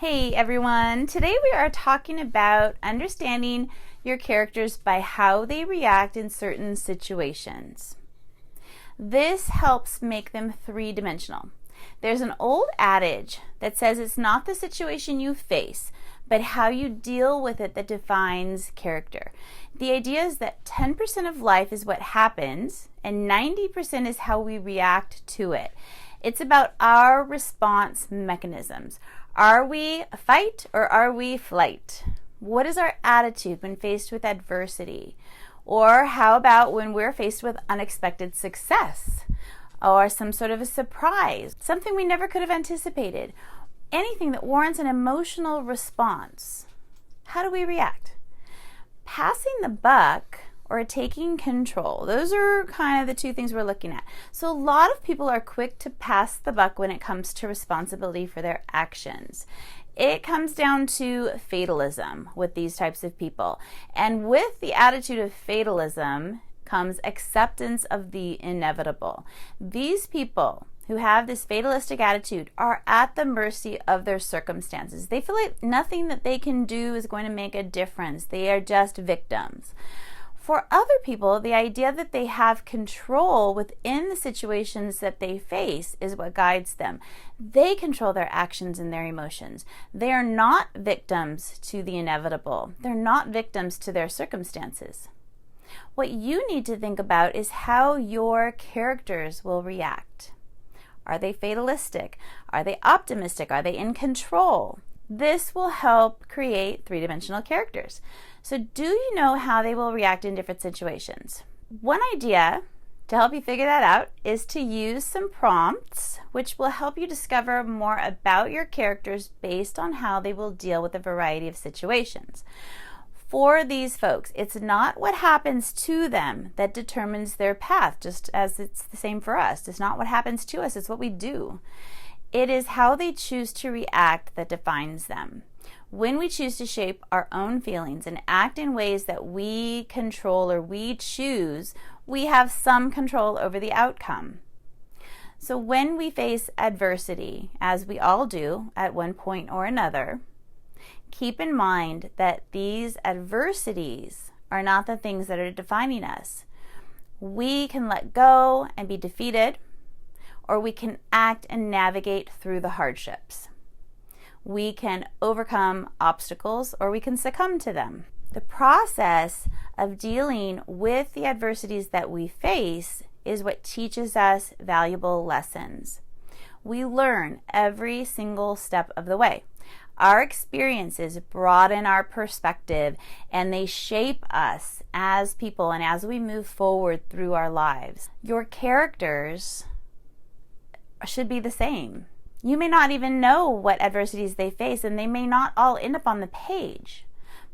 Hey everyone, today we are talking about understanding your characters by how they react in certain situations. This helps make them three-dimensional. There's an old adage that says it's not the situation you face, but how you deal with it that defines character. The idea is that 10% of life is what happens and 90% is how we react to it. It's about our response mechanisms. Are we fight or are we flight? What is our attitude when faced with adversity? Or how about when we're faced with unexpected success or some sort of a surprise, something we never could have anticipated? Anything that warrants an emotional response. How do we react? Passing the buck or taking control. Those are kind of the two things we're looking at. So a lot of people are quick to pass the buck when it comes to responsibility for their actions. It comes down to fatalism with these types of people. And with the attitude of fatalism comes acceptance of the inevitable. These people who have this fatalistic attitude are at the mercy of their circumstances. They feel like nothing that they can do is going to make a difference. They are just victims. For other people, the idea that they have control within the situations that they face is what guides them. They control their actions and their emotions. They are not victims to the inevitable. They're not victims to their circumstances. What you need to think about is how your characters will react. Are they fatalistic? Are they optimistic? Are they in control? This will help create three-dimensional characters. So do you know how they will react in different situations? One idea to help you figure that out is to use some prompts, which will help you discover more about your characters based on how they will deal with a variety of situations. For these folks, it's not what happens to them that determines their path, just as it's the same for us. It's not what happens to us, it's what we do. It is how they choose to react that defines them. When we choose to shape our own feelings and act in ways that we control or we choose, we have some control over the outcome. So when we face adversity, as we all do at one point or another, keep in mind that these adversities are not the things that are defining us. We can let go and be defeated, or we can act and navigate through the hardships. We can overcome obstacles or we can succumb to them. The process of dealing with the adversities that we face is what teaches us valuable lessons. We learn every single step of the way. Our experiences broaden our perspective and they shape us as people and as we move forward through our lives. Your characters should be the same. You may not even know what adversities they face and they may not all end up on the page,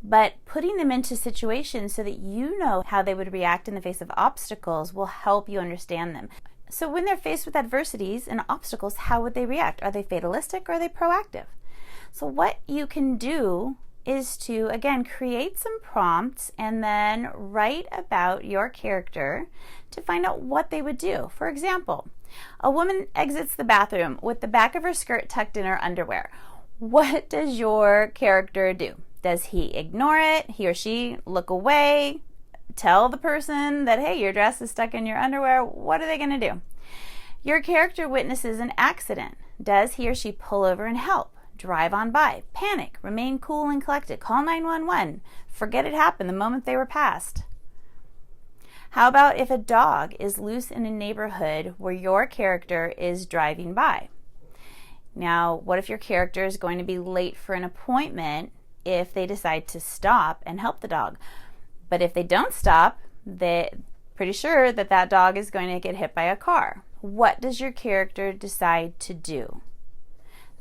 but putting them into situations so that you know how they would react in the face of obstacles will help you understand them. So when they're faced with adversities and obstacles, how would they react? Are they fatalistic or are they proactive? So what you can do is to, again, create some prompts and then write about your character to find out what they would do. For example, a woman exits the bathroom with the back of her skirt tucked in her underwear. What does your character do? Does he ignore it? He or she look away? Tell the person that, hey, your dress is stuck in your underwear? What are they going to do? Your character witnesses an accident. Does he or she pull over and help? Drive on by, panic, remain cool and collected, call 911, forget it happened the moment they were passed? How about if a dog is loose in a neighborhood where your character is driving by? Now, what if your character is going to be late for an appointment if they decide to stop and help the dog? But if they don't stop, they're pretty sure that that dog is going to get hit by a car. What does your character decide to do?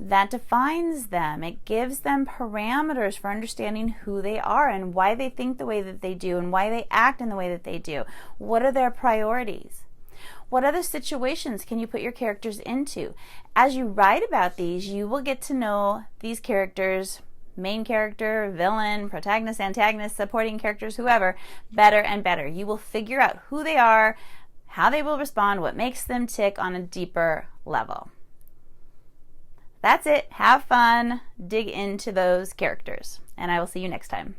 That defines them. It gives them parameters for understanding who they are and why they think the way that they do and why they act in the way that they do. What are their priorities? What other situations can you put your characters into? As you write about these, you will get to know these characters, main character, villain, protagonist, antagonist, supporting characters, whoever, better and better. You will figure out who they are, how they will respond, what makes them tick on a deeper level. That's it. Have fun. Dig into those characters. And I will see you next time.